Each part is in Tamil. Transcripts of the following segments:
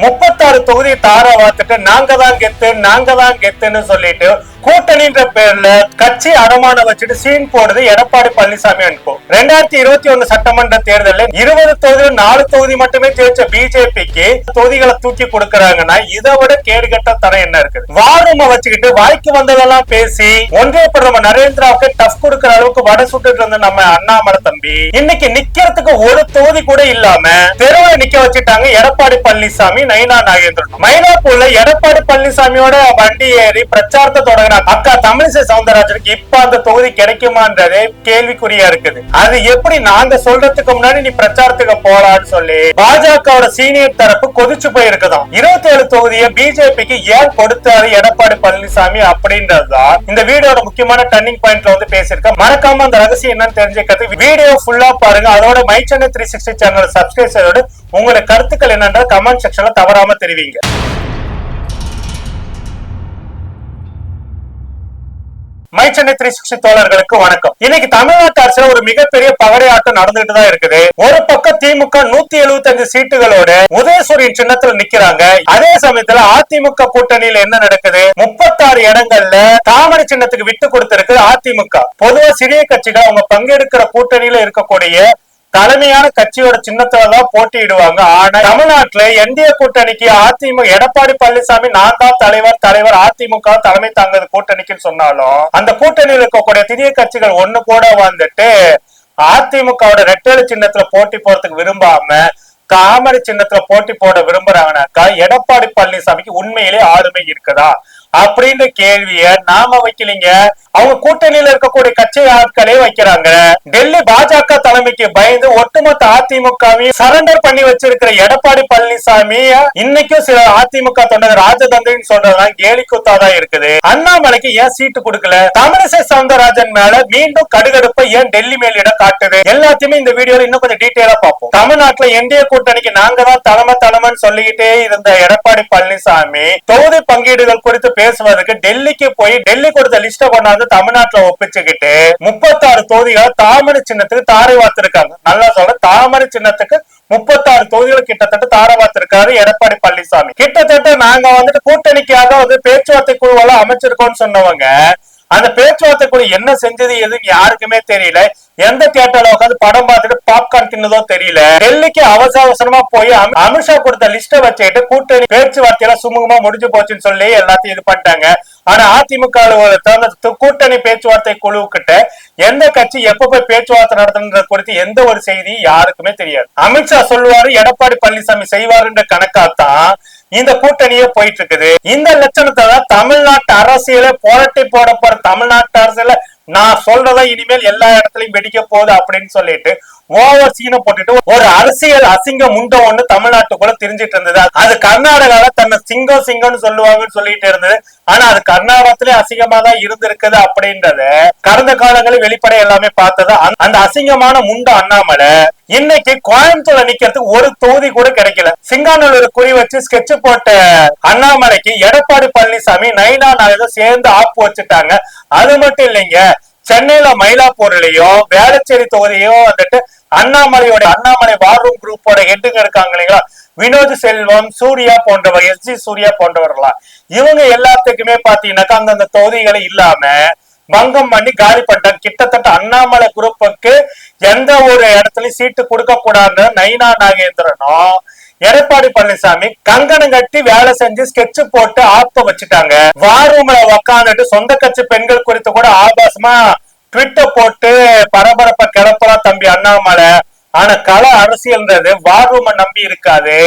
36 தொகுதி தாரா வாத்துட்டு நாங்க தான் கெத்துன்னு சொல்லிட்டு கூட்டணின்ற பேர்ல கட்சி அடமான வச்சுட்டு சீன் போடுது எடப்பாடி பழனிசாமி அனுப்பும். 2021 சட்டமன்ற தேர்தலில் 20 தொகுதி 4 தொகுதி மட்டுமே ஜெயிச்ச பிஜேபிக்கு தொகுதிகளை தூக்கி கொடுக்கறாங்கன்னா இதை விட கேடுகட்ட தரம் என்ன இருக்குது? வாரூம வச்சுக்கிட்டு வாய்க்கு வந்ததெல்லாம் பேசி ஒன்றிய பிரதமர் நரேந்திராவுக்கு டஃப் கொடுக்கிற அளவுக்கு வட சுட்டு இருந்த நம்ம அண்ணாமலை தம்பி இன்னைக்கு நிக்கிறதுக்கு ஒரு தொகுதி கூட இல்லாம தெருவில் நிக்க வச்சுட்டாங்க எடப்பாடி பழனிசாமி நயினா நாகேந்திரன். மயிலாப்பூர்ல எடப்பாடி பழனிசாமியோட வண்டி ஏறி பிரச்சாரத்தை தொடங்க அக்கா தமிழிசை சவுந்தரராஜனுக்கு இப்ப அந்த தொகுதி கிடைக்குமான்றதே கேள்விக்குறியா இருக்குது. அது எப்படி நாங்க சொல்றதுக்கு முன்னாடி நீ பிரச்சாரத்துக்கு போலான்னு சொல்லி பாஜகவோட சீனியர் தரப்பு கொதிச்சு போயிருக்குதான். 27 தொகுதியை பிஜேபிக்கு ஏன் கொடுத்தாரு எடப்பாடி பழனிசாமி அப்படின்றதுதான் இந்த வீடியோட முக்கியமான டர்னிங் பாயிண்ட்ல வந்து பேசியிருக்கேன். மறக்காம அந்த ரகசியம் என்னன்னு தெரிஞ்சுக்கிறதுக்கு வீடியோ ஃபுல்லா பாருங்க. அதோட மை சென்னை 360 சேனல் சப்ஸ்கிரைப் செய்யோடு உங்களுடைய கருத்துக்கள் என்னன்ற கமெண்ட் செக்ஷன்ல தவறாம தெரிவிங்க. மை சென்னை 360 தோழர்களுக்கு வணக்கம். இன்னைக்கு தமிழ்நாட்டு அரசுல ஒரு மிகப்பெரிய பகடையாட்டம் நடந்துட்டு தான் இருக்குது. ஒரு பக்கம் திமுக 175 சீட்டுகளோட உதயசூரியன் சின்னத்துல நிக்கிறாங்க. அதே சமயத்துல அதிமுக கூட்டணியில என்ன நடக்குது? 36 இடங்கள்ல தாமரை சின்னத்துக்கு விட்டு கொடுத்திருக்கு அதிமுக. பொதுவா சிறிய கட்சிகள் அவங்க பங்கெடுக்கிற கூட்டணியில இருக்கக்கூடிய தலைமையான கட்சியோட சின்னத்துலதான் போட்டியிடுவாங்க. ஆனா தமிழ்நாட்டுல என்டிஏ கூட்டணிக்கு அதிமுக எடப்பாடி பழனிசாமி நான் தான் தலைவர் அதிமுக தலைமை தாங்கிறது கூட்டணிக்குன்னு சொன்னாலும் அந்த கூட்டணியில் இருக்கக்கூடிய சிறிய கட்சிகள் ஒண்ணு கூட வந்துட்டு அதிமுகவோட ரெட்டை சின்னத்துல போட்டி போறதுக்கு விரும்பாம தாமரை சின்னத்துல போட்டி போட விரும்புறாங்கனாக்கா எடப்பாடி பழனிசாமிக்கு உண்மையிலே ஆளுமை இருக்குதா அப்படின்ற கேள்விய நாம வைக்கலீங்க, அவங்க கூட்டணியில இருக்கக்கூடிய கட்சி ஆட்களே வைக்கிறாங்க. டெல்லி பாஜக தலைமைக்கு பயந்து ஒட்டுமொத்த அதிமுகவையும் சரண்டர் பண்ணி வச்சிருக்கிற எடப்பாடி பழனிசாமி இன்னைக்கும் சில அதிமுக தொண்டர் ராஜதந்திரின்னு சொல்றதுதான் கேலி கூத்தாதான் இருக்குது. அண்ணாமலைக்கு ஏன் சீட்டு கொடுக்கல? தமிழிசை சவுந்தரராஜன் மேல மீண்டும் கடுகடுப்பை ஏன் டெல்லி மேலிட காட்டுது? எல்லாத்தையுமே இந்த வீடியோல இன்னும் கொஞ்சம் டீட்டெயிலா பார்ப்போம். தமிழ்நாட்டுல என்டிஏ கூட்டணிக்கு நாங்க தான் தலைமைன்னு சொல்லிக்கிட்டே இருந்த எடப்பாடி பழனிசாமி தொகுதி பங்கீடுகள் குறித்து பேசுவதற்கு டெல்லிக்கு போய் டெல்லி கொடுத்த லிஸ்ட கொண்டாந்து தமிழ்நாட்டுல ஒப்பிச்சுக்கிட்டு 36 தொகுதிகளை தாமரை சின்னத்துக்கு தாரை வாத்திருக்காங்க. நல்லா சொல்ற, தாமரை சின்னத்துக்கு 36 தொகுதிகள் கிட்டத்தட்ட தாரை வாத்திருக்காரு எடப்பாடி பழனிசாமி. கிட்டத்தட்ட நாங்க வந்துட்டு கூட்டணிக்காக வந்து பேச்சுவார்த்தை குழுவெல்லாம் அமைச்சிருக்கோம்னு சொன்னவங்க அந்த பேச்சுவார்த்தை குழு என்ன செஞ்சது எதுன்னு யாருக்குமே தெரியல. எந்த தியேட்டர்ல உட்காந்து படம் பார்த்துட்டு பாப்கார்ன் தின்னதோ தெரியல. டெல்லிக்கு அவசரமா போய் அமித்ஷா கொடுத்த லிஸ்ட வச்சுக்கிட்டு கூட்டணி பேச்சுவார்த்தையில சுமூகமா முடிஞ்சு போச்சுன்னு சொல்லி எல்லாத்தையும் இது பண்ணிட்டாங்க. ஆனா அதிமுக கூட்டணி பேச்சுவார்த்தை குழு கிட்ட எந்த கட்சி எப்ப போய் பேச்சுவார்த்தை நடத்துறது குறித்து எந்த ஒரு செய்தி யாருக்குமே தெரியாது. அமித்ஷா சொல்லுவாரு, எடப்பாடி பழனிசாமி செய்வாருன்ற கணக்காத்தான் இந்த கூட்டணியே போயிட்டு இருக்குது. இந்த லட்சணத்தை தான் தமிழ்நாட்டு அரசியல புரட்டி போட போற தமிழ்நாட்டு அரசியல நான் சொல்றதா இனிமேல் எல்லா இடத்துலயும் வெடிக்க போகுது அப்படின்னு சொல்லிட்டு ஓவர் சீனை போட்டுட்டு ஒரு அரசியல் அசிங்க முண்டம் ஒண்ணு தமிழ்நாட்டுக்குள்ள தெரிஞ்சிட்டு இருந்தது. அது கர்நாடகால தன்னை சிங்கம்னு சொல்லுவாங்கன்னு சொல்லிட்டு இருந்தது. ஆனா அது கர்நாடகத்திலே அசிங்கமா தான் இருந்திருக்குது அப்படின்றத கடந்த காலங்களில் வெளிப்படை எல்லாமே பார்த்தது. அந்த அசிங்கமான முண்டம் அண்ணாமலை இன்னைக்கு கோயம்புத்தூர்ல நிக்கிறதுக்கு ஒரு தொகுதி கூட கிடைக்கல. சிங்கானூர் குறி வச்சு ஸ்கெட்ச் போட்ட அண்ணாமலைக்கு எடப்பாடி பழனிசாமி நயினா நாகேந்திரன் சேர்ந்து ஆப்பு வச்சுட்டாங்க. அது மட்டும் இல்லைங்க, சென்னையில மயிலாப்பூர்லயும் வேளச்சேரி தொகுதியும் வந்துட்டு அண்ணாமலை வார்ரூம் குரூப்போட ஹெட்டுங்க இருக்காங்க இல்லைங்களா, வினோத் செல்வம், சூர்யா போன்றவர், எஸ்.ஜி. சூர்யா போன்றவர்களா, இவங்க எல்லாத்துக்குமே பாத்தீங்கன்னாக்கா அந்தந்த தொகுதிகளை இல்லாம பங்கம் பண்ணி காலி பண்ணிட்டாங்க. கிட்டத்தட்ட அண்ணாமலை குரூப்புக்கு எந்த ஒரு இடத்துலயும் சீட்டு கொடுக்க கூடாது நயினா நாகேந்திரனும் எடப்பாடி பழனிசாமி கங்கணம் கட்டி வேலை செஞ்சு ஸ்கெட்ச் போட்டு ஆப்ப வச்சுட்டாங்க. வாரூம்ல உக்காந்துட்டு சொந்த கட்சி பெண்கள் குறித்து கூட ஆபாசமா ட்விட்டர் போட்டு பரபரப்ப கிளப்பலாம் தம்பி அண்ணாமலை. ஆனா கள அரசியல்ன்றது வாரூம நம்பி இருக்காது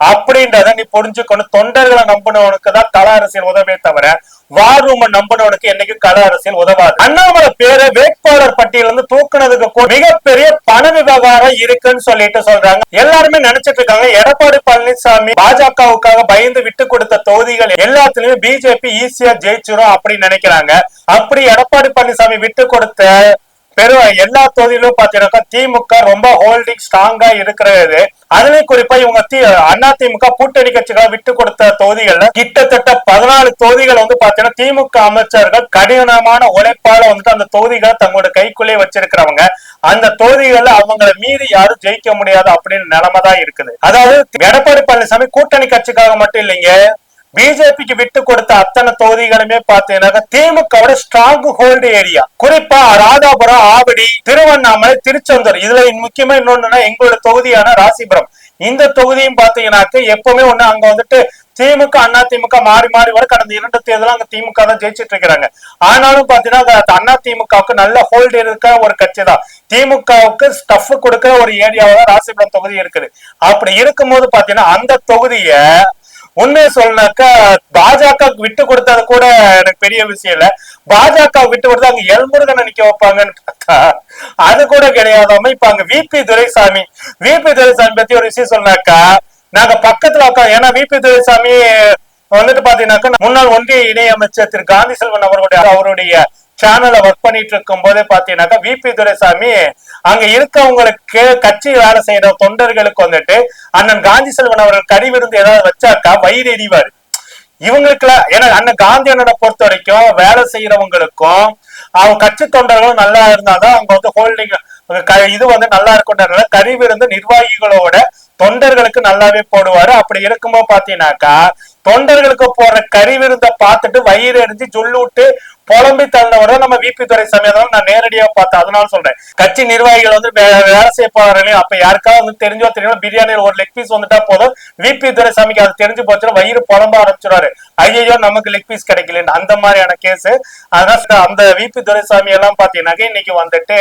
அப்படின்றத நீ புரிஞ்சுக்கணும். தொண்டர்களை நம்பினவனுக்கு தான் கள அரசியல் உதவே தவிர வாரூம நம்பினவனுக்கு என்னைக்கும் கள அரசியல் உதவாது. அண்ணாமலை பேரை வேட்பாளர் பட்டியல இருந்து தூக்குனதுக்கு மிகப்பெரிய பண விவகாரம் இருக்குன்னு சொல்லிட்டு சொல்றாங்க. எல்லாருமே நினைச்சிட்டு இருக்காங்க எடப்பாடி பழனிசாமி பாஜகவுக்காக பயந்து விட்டு கொடுத்த தொகுதிகள் எல்லாத்துலயுமே பிஜேபி ஈஸியா ஜெயிச்சிரும் அப்படின்னு நினைக்கிறாங்க. அப்படி எடப்பாடி பழனிசாமி விட்டு கொடுத்த எல்லா தொகுதியிலும் பாத்தீங்கன்னா திமுக ரொம்ப ஹோல்டிங் ஸ்ட்ராங்கா இருக்கிறது. அதுலயும் குறிப்பா இவங்க அதிமுக கூட்டணி கட்சிகளை விட்டு கொடுத்த தொகுதிகள்ல கிட்டத்தட்ட 14 தொகுதிகள் வந்து பாத்தீங்கன்னா திமுக அமைச்சர்கள் கடினமான உழைப்பால வந்துட்டு அந்த தொகுதிகளை தங்களோட கைக்குள்ளே வச்சிருக்கிறவங்க. அந்த தொகுதிகள்ல அவங்களை மீறி யாரும் ஜெயிக்க முடியாது அப்படின்னு நிலைமைதான் இருக்குது. அதாவது எடப்பாடி பழனிசாமி கூட்டணி கட்சிக்காக மட்டும் இல்லைங்க, பிஜேபிக்கு விட்டு கொடுத்த அத்தனை தொகுதிகளுமே பாத்தீங்கன்னா திமுக ஸ்ட்ராங் ஹோல்டு ஏரியா. குறிப்பா ராதாபுரம், ஆவடி, திருவண்ணாமலை, திருச்செந்தூர். இதுல முக்கியமா இன்னொன்னுன்னா எங்களோட தொகுதியான ராசிபுரம். இந்த தொகுதியும் பாத்தீங்கன்னாக்க எப்பவுமே ஒண்ணு அங்க வந்துட்டு திமுக அதிமுக மாறி மாறி வர கடந்த 2 தேர்தலும் அங்க திமுக தான் ஜெயிச்சிட்டு இருக்கிறாங்க. ஆனாலும் பாத்தீங்கன்னா அதிமுகவுக்கு நல்ல ஹோல்டு இருக்கிற ஒரு கட்சி தான். திமுகவுக்கு ஸ்டஃப் கொடுக்கிற ஒரு ஏரியாவா தான் ராசிபுரம் தொகுதி இருக்குது. அப்படி இருக்கும்போது பாத்தீங்கன்னா அந்த தொகுதிய உண்மையை சொல்லனாக்கா பாஜக விட்டு கொடுத்தது கூட எனக்கு பெரிய விஷயம் இல்ல. பாஜக விட்டு கொடுத்தா அங்க எல்முருகனை நிக்க வைப்பாங்கன்னு பார்த்தா அது கூட கிடையாதாம. இப்ப அங்க விபி துரைசாமி பத்தி ஒரு விஷயம் சொன்னாக்கா நாங்க பக்கத்துல உட்காந்து, ஏன்னா விபி துரைசாமி வந்துட்டு பாத்தீங்கன்னாக்கா முன்னாள் ஒன்றிய இணையமைச்சர் திரு காந்தி செல்வன் அவருடைய சேனல்ல ஒர்க் பண்ணிட்டு இருக்கும் போதே பாத்தீங்கன்னாக்கா விபி துரைசாமி அங்க இருக்கவங்களுக்கு கட்சி வேலை செய்யற தொண்டர்களுக்கு வந்துட்டு அண்ணன் காந்தி செல்வன் அவர்கள் கறி விருந்து ஏதாவது வச்சாக்கா வயிறு எறிவாரு இவங்களுக்குல. ஏன்னா அண்ணன் காந்தி அண்ணனை பொறுத்த வரைக்கும் வேலை செய்யறவங்களுக்கும் அவங்க கட்சி தொண்டர்களும் நல்லா இருந்தாதான் அவங்க வந்து ஹோல்டிங் இது வந்து நல்லா இருக்கும். கறி விருந்து நிர்வாகிகளோட தொண்டர்களுக்கு நல்லாவே போடுவாரு. அப்படி இருக்கும்போது பாத்தீங்கன்னாக்கா தொண்டர்களுக்கு போற கறி விருந்த பார்த்துட்டு வயிறு எரிஞ்சு சொல்லு விட்டு புலம்பி தள்ளவரை நம்ம விபி துரைசாமி. அதனால நான் நேரடியா பார்த்தேன். அதனால சொல்றேன், கட்சி நிர்வாகிகள் வந்து வேலை செய்ய போறாங்க. அப்ப யாருக்காவது வந்து தெரிஞ்சோ தெரியும் பிரியாணியில் ஒரு லெக் பீஸ் வந்துட்டா போதும், விபி துரைசாமிக்கு அது தெரிஞ்சு போச்சுன்னா வயிறு புலம்ப ஆரம்பிச்சிருவாரு. ஐயோ நமக்கு லெக் பீஸ் கிடைக்கலன்னு அந்த மாதிரியான கேஸ். அதனால அந்த விபி துரைசாமி எல்லாம் பாத்தீங்கன்னாக்க இன்னைக்கு வந்துட்டு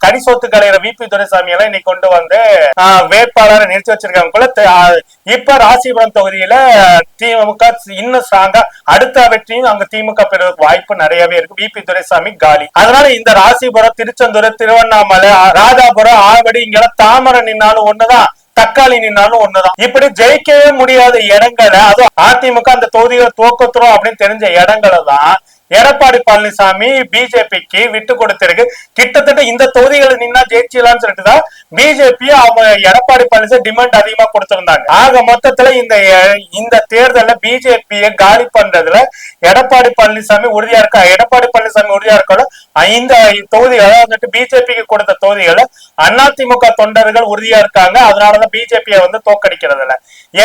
கறி சோத்து கலையிற விபி துரைசாமி எல்லாம் இன்னைக்கு கொண்டு வந்து வேட்பாளரை நிறுத்தி வச்சிருக்காங்க போல. இப்ப ராசிபுரம் தொகுதியில திமுக இன்னும் ஸ்ட்ராங்கா அடுத்த வெற்றியும் அங்க திமுக பெறுவதற்கு வாய்ப்பு நிறையவே இருக்கு. விபி துரைசாமி காலி. அதனால இந்த ராசிபுரம், திருச்செந்தூர், திருவண்ணாமலை, ராதாபுரம், ஆவடி இங்கெல்லாம் தாமரை நின்னாலும் ஒண்ணுதான், தக்காளி நின்னாலும் ஒண்ணுதான். இப்படி ஜெயிக்கவே முடியாத இடங்களை, அதுவும் அதிமுக அந்த தொகுதிகளை தோக்கத்துறோம் அப்படின்னு தெரிஞ்ச இடங்களை தான் எடப்பாடி பழனிசாமி பிஜேபிக்கு விட்டு கொடுத்திருக்கு. கிட்டத்தட்ட இந்த தொகுதிகளை நின்னா ஜெயிச்சலான்னு சொல்லிட்டுதான் பிஜேபி அவங்க எடப்பாடி பழனிசாமி டிமாண்ட் அதிகமா கொடுத்திருந்தாங்க. ஆக மொத்தத்துல இந்த தேர்தல பிஜேபியை காலி பண்றதுல எடப்பாடி பழனிசாமி உறுதியா இருக்கா. எடப்பாடி பழனிசாமி உறுதியா இருக்காலும் இந்த தொகுதிகளை வந்துட்டு பிஜேபிக்கு கொடுத்த தொகுதிகளை அதிமுக தொண்டர்கள் உறுதியா இருக்காங்க. அதனாலதான் பிஜேபியை வந்து தோக்கடிக்கிறது இல்ல.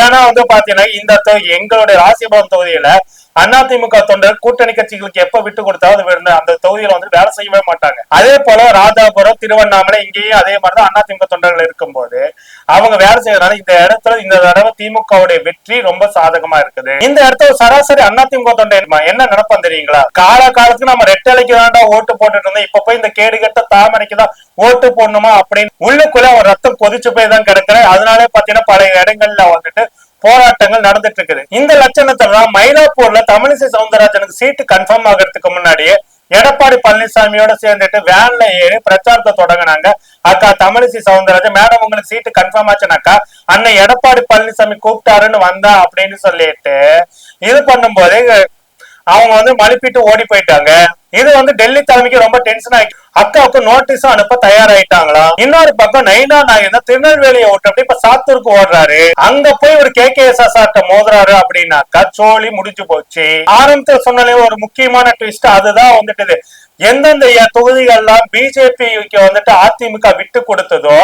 ஏன்னா வந்து பாத்தீங்கன்னா இந்த எங்களுடைய ராசிபுரம் தொகுதியில அதிமுக தொண்டர் கூட்டணி கட்சிகளுக்கு எப்ப விட்டு கொடுத்தாலும் அந்த தொகுதியில வந்து வேலை செய்யவே மாட்டாங்க. அதே போல ராதாபுரம், திருவண்ணாமலை இங்கேயும் அதே மாதிரிதான் அதிமுக தொண்டர்கள் இருக்கும் போது அவங்க வேலை செய்யறதுனால இந்த இடத்துல இந்த தடவை திமுகவுடைய வெற்றி ரொம்ப சாதகமா இருக்குது. இந்த இடத்துல சராசரி அதிமுக தொண்டர் என்ன நினைப்பான் தெரியுங்களா? காலத்துக்கு நம்ம ரெட்டலைக்கு தான்டா ஓட்டு போட்டுட்டு இருந்தோம், இப்ப போய் இந்த கேடு கட்ட தாமரைக்குதான் ஓட்டு போடணுமா அப்படின்னு உள்ளுக்குள்ள ஒரு ரத்தம் கொதிச்சு போய் தான் கிடக்குற. அதனாலே பாத்தீங்கன்னா பல இடங்கள்ல வந்துட்டு போராட்டங்கள் நடந்துட்டு இருக்குது. இந்த லட்சணத்துல மயிலாப்பூர்ல தமிழிசை சவுந்தரராஜனுக்கு சீட்டு கன்ஃபார்ம் ஆகிறதுக்கு முன்னாடியே எடப்பாடி பழனிசாமியோட சேர்ந்துட்டு வேன்ல ஏறி பிரச்சாரத்தை தொடங்கினாங்க. அக்கா தமிழிசை சவுந்தரராஜன், மேடம் உங்களுக்கு சீட்டு கன்ஃபார்ம் ஆச்சுனாக்கா அண்ணன் எடப்பாடி பழனிசாமி கூப்பிட்டாருன்னு வந்தா அப்படின்னு சொல்லிட்டு இது பண்ணும்போது அவங்க வந்து மழுப்பிட்டு ஓடி போயிட்டாங்க. இது வந்து டெல்லி தலைமைக்கு ரொம்ப டென்ஷன் ஆயிடுச்சு. அக்காவுக்கு நோட்டீஸும் அனுப்ப தயாராயிட்டாங்களா. இன்னொரு பக்கம் நைனா நாயகன் திருநெல்வேலியை ஓட்டு அப்படி இப்ப சாத்தூருக்கு ஓடுறாரு. அங்க போய் ஒரு KKSSR மோதுறாரு அப்படின்னாக்கா சோழி முடிஞ்சு போச்சு. ஆரம்பத்துல சொன்னாலே ஒரு முக்கியமான ட்விஸ்ட் அதுதான் வந்துட்டு எந்தெந்த தொகுதிகள்லாம் பிஜேபிக்கு வந்துட்டு அதிமுக விட்டு கொடுத்ததோ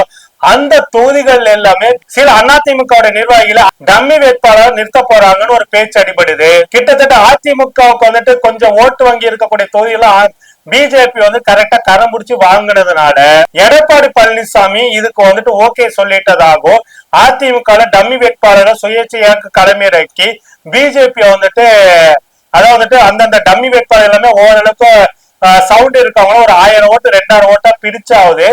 அந்த தொகுதிகள் எல்லாமே சில அதிமுக நிர்வாகிகளை டம்மி வேட்பாளர் நிறுத்த போறாங்கன்னு ஒரு பேச்சு அடிபடுது. கிட்டத்தட்ட அதிமுகவுக்கு வந்துட்டு கொஞ்சம் ஓட்டு வங்கி இருக்கக்கூடிய தொகுதிகள் பிஜேபி வந்து கரெக்டா கரம் பிடிச்சு வாங்கினதுனால எடப்பாடி பழனிசாமி இதுக்கு வந்துட்டு ஓகே சொல்லிட்டதாகவும் அதிமுக டம்மி வேட்பாளரை சுயேட்சையாக களமிறக்கி பிஜேபி வந்துட்டு அதாவது அந்தந்த டம்மி வேட்பாளர் எல்லாமே ஓரளவுக்கு சவுண்ட் இருக்கவங்களும் ஒரு 1000 ஓட்டு 2000 ஓட்டா பிரிச்சாவது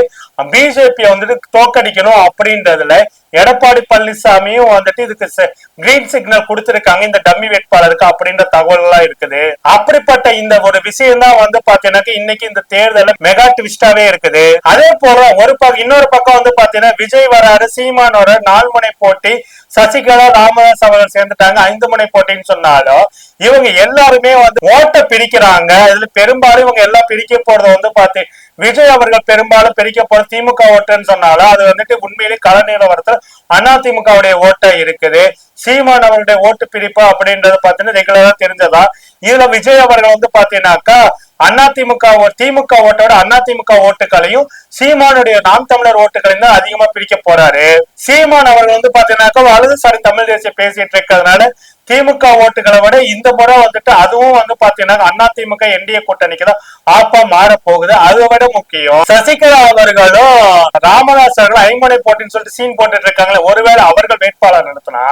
பிஜேபி வந்துட்டு தோக்கடிக்கணும் அப்படின்றதுல எடப்பாடி பழனிசாமியும் வந்துட்டு இதுக்கு கிரீன் சிக்னல் கொடுத்திருக்காங்க இந்த டம்மி வேட்பாளருக்கு அப்படின்ற தகவல் எல்லாம் இருக்குது. அப்படிப்பட்ட இந்த ஒரு விஷயம் தான் வந்து பாத்தீங்கன்னா இன்னைக்கு இந்த தேர்தல மெகா ட்விஸ்டாவே இருக்குது. அதே போல இன்னொரு பக்கம் வந்து பாத்தீங்கன்னா விஜய் வராரு, சீமான் வர 4 முனை போட்டி, சசிகலா ராமதாஸ் அவர்கள் சேர்ந்துட்டாங்க 5 முனை போட்டின்னு சொன்னாலும் இவங்க எல்லாருமே வந்து ஓட்ட பிரிக்கிறாங்க. இதுல பெரும்பாலும் இவங்க எல்லாம் பிரிக்க போறது வந்து விஜய் அவர்கள் பெரும்பாலும் பிரிக்க போற திமுக ஓட்டுன்னு சொன்னாலும் அது வந்துட்டு உண்மையிலே கள நிலவரத்துல அதிமுகவுடைய ஓட்டா இருக்குது. சீமான் அவருடைய ஓட்டு பிரிப்பு அப்படின்றது பாத்தீங்கன்னா ரெகுலரா தெரிஞ்சதா. இதுல விஜய் அவர்கள் வந்து பாத்தீங்கன்னாக்கா அதிமுக திமுக ஓட்டோட அதிமுக ஓட்டுகளையும் சீமானுடைய நாம் தமிழர் ஓட்டுகளையும் தான் அதிகமா பிரிக்க போறாரு. சீமான் அவர்கள் வந்து பாத்தீங்கன்னாக்கா வலதுசாரி தமிழ் தேசிய பேசிட்டு இருக்கிறதுனால திமுக ஓட்டுகளை விட இந்த முறை வந்துட்டு அதுவும் வந்து பாத்தீங்கன்னா அதிமுக என்டிஏ கூட்டணிக்கு தான் ஆப்பா மாற போகுது. அதை விட முக்கியம் சசிகலா அவர்களும் ராமதாஸ் அவர்கள் ஐமுனை போட்டின்னு சொல்லிட்டு சீன் போட்டுட்டு இருக்காங்களே, ஒருவேளை அவர்கள் வேட்பாளர் நிறுத்தினா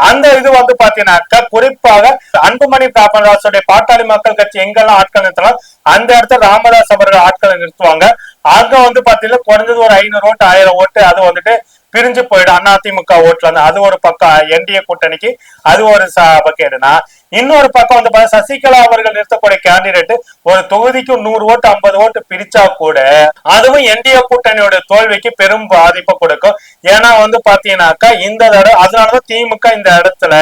அந்த இது வந்து பாத்தீங்கன்னாக்கா குறிப்பாக அன்புமணி ராமதாஸுடைய பாட்டாளி மக்கள் கட்சி எங்கெல்லாம் ஆட்கள் நிறுத்தலாம் அந்த இடத்துல ராமதாஸ் அவர்கள் ஆட்களை நிறுத்துவாங்க. அங்க வந்து பாத்தீங்கன்னா குறைஞ்சது ஒரு 500 ஓட்டு 1000 ஓட்டு அது வந்துட்டு பிரிஞ்சு போயிடும் அதிமுக ஓட்டுல இருந்து. அது ஒரு பக்கம் என்டிஏ கூட்டணிக்கு அது ஒரு பக்கேடுனா, இன்னொரு பக்கம் வந்து சசிகலா அவர்கள் நிறுத்தக்கூடிய கேண்டிடேட் ஒரு தொகுதிக்கு 100 ஓட்டு 50 ஓட்டு பிரிச்சா கூட அதுவும் என்டிஏ கூட்டணியோட தோல்விக்கு பெரும் பாதிப்பை கொடுக்கும். ஏன்னா வந்து பாத்தீங்கன்னாக்கா இந்த தடவை அதனாலதான் திமுக இந்த இடத்துல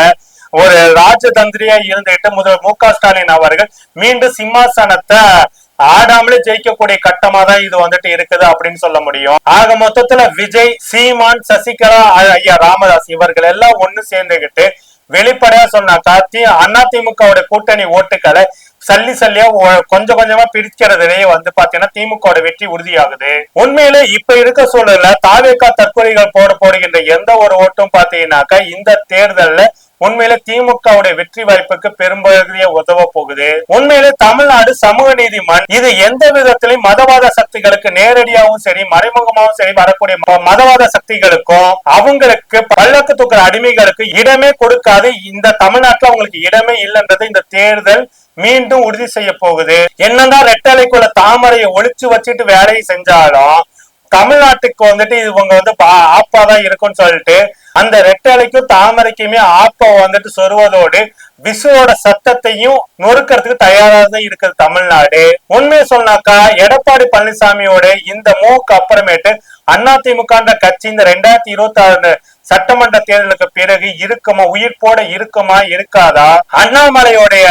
ஒரு ராஜதந்திரியா இருந்துட்டு முதல்வர் மு.க. ஸ்டாலின் அவர்கள் மீண்டும் சிம்மாசனத்தை ஆடாமலே ஜெயிக்கக்கூடிய கட்டமா தான் இது வந்துட்டு இருக்குது அப்படின்னு சொல்ல முடியும். ஆக மொத்தத்துல விஜய், சீமான், சசிகலா, ஐயா ராமதாஸ் இவர்கள் எல்லாம் ஒண்ணு சேர்ந்துகிட்டு வெளிப்படையா சொன்னாக்கா அதிமுக கூட்டணி ஓட்டுக்களை சல்லி சல்லியா கொஞ்சம் கொஞ்சமா பிரிக்கிறதுலயே வந்து பாத்தீங்கன்னா திமுக வெற்றி உறுதியாகுது. உண்மையிலே இப்ப இருக்க சூழல்ல தாவேகா தற்கொலைகள் போடுகின்ற எந்த ஒரு ஓட்டும் பாத்தீங்கன்னாக்கா இந்த தேர்தல்ல உண்மையிலே திமுகவுடைய வெற்றி வாய்ப்புக்கு பெரும்பகுதியை உதவ போகுது. உண்மையிலே தமிழ்நாடு சமூக நீதி மண். இது எந்த விதத்திலையும் மதவாத சக்திகளுக்கு நேரடியாகவும் சரி மறைமுகமாகவும் சரி வரக்கூடிய மதவாத சக்திகளுக்கும் அவங்களுக்கு பல்லக்கு தூக்குற அடிமைகளுக்கு இடமே கொடுக்காது. இந்த தமிழ்நாட்டுல அவங்களுக்கு இடமே இல்லைன்றது இந்த தேர்தல் மீண்டும் உறுதி செய்ய போகுது. என்னதான் ரெட்டலைக்குள்ள தாமரையை ஒழிச்சு வச்சுட்டு வேலையை செஞ்சாலும் தமிழ்நாட்டுக்கு வந்துட்டு இவங்க வந்து ஆப்பாதான் இருக்கும்னு சொல்லிட்டு அந்த ரெட்டலைக்கும் தாமரைக்குமே ஆப்ப வந்துட்டு சொருவதோடு விசுவோட சத்தத்தையும் நொறுக்கிறதுக்கு தயாராக தான் இருக்குது தமிழ்நாடு. உண்மையை சொன்னாக்கா எடப்பாடி பழனிசாமியோட இந்த மூக்கு அப்புறமேட்டு அதிமுக கட்சி இந்த 2026 சட்டமன்ற தேர்தலுக்கு பிறகு இருக்குமா, உயிர் போட இருக்குமா இருக்காதா? அண்ணாமலையோடைய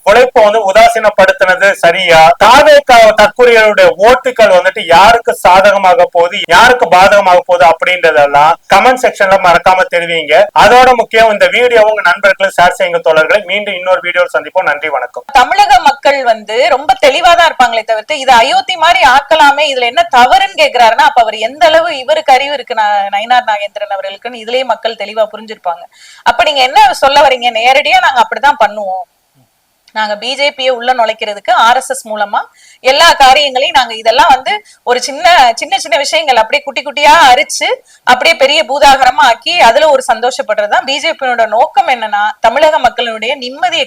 உழைப்பை வந்து உதாசீனப்படுத்தினது சரியா? தாவேகா தற்கொலைகளுடைய ஓட்டுகள் வந்துட்டு யாருக்கு சாதகமாக போகுது யாருக்கு பாதகமாக போகுது அப்படின்றதெல்லாம் கமெண்ட் செக்ஷன்ல மறக்காம தெரிவிங்க. அதோட முக்கியம் இந்த வீடியோ உங்க நண்பர்களுக்கு ஷேர் செய்யுங்க தோழர்களை. மீண்டும் இன்னொரு வீடியோ சந்திப்போம். நன்றி, வணக்கம். தமிழக மக்கள் வந்து ரொம்ப தெளிவாதான் இருப்பாங்களே தவிர்த்து இது அயோத்தி மாதிரி ஆக்கலாமே இதுல என்ன தவறுன்னு கேக்குறாருன்னா அப்ப அவர் எந்த அளவு இவருக்கு அறிவு இருக்கு நயினார் நாகேந்திரன் அவர்களுக்குன்னு இதுலயே மக்கள் தெளிவா புரிஞ்சிருப்பாங்க. அப்ப நீங்க என்ன சொல்ல வரீங்க? நேரடியா நாங்க அப்படிதான் பண்ணுவோம், நாங்க பிஜேபியை உள்ள நுழைக்கிறதுக்கு RSS மூலமா எல்லா காரியங்களையும் நாங்க இதெல்லாம் வந்து ஒரு சின்ன சின்ன சின்ன விஷயங்கள் அப்படியே குட்டி குட்டியா அரிச்சு அப்படியே பெரிய பூதாகரமா ஆக்கி அதுல ஒரு சந்தோஷப்படுறதுதான் பிஜேபியோட நோக்கம். என்னன்னா தமிழக மக்களுடைய நிம்மதியை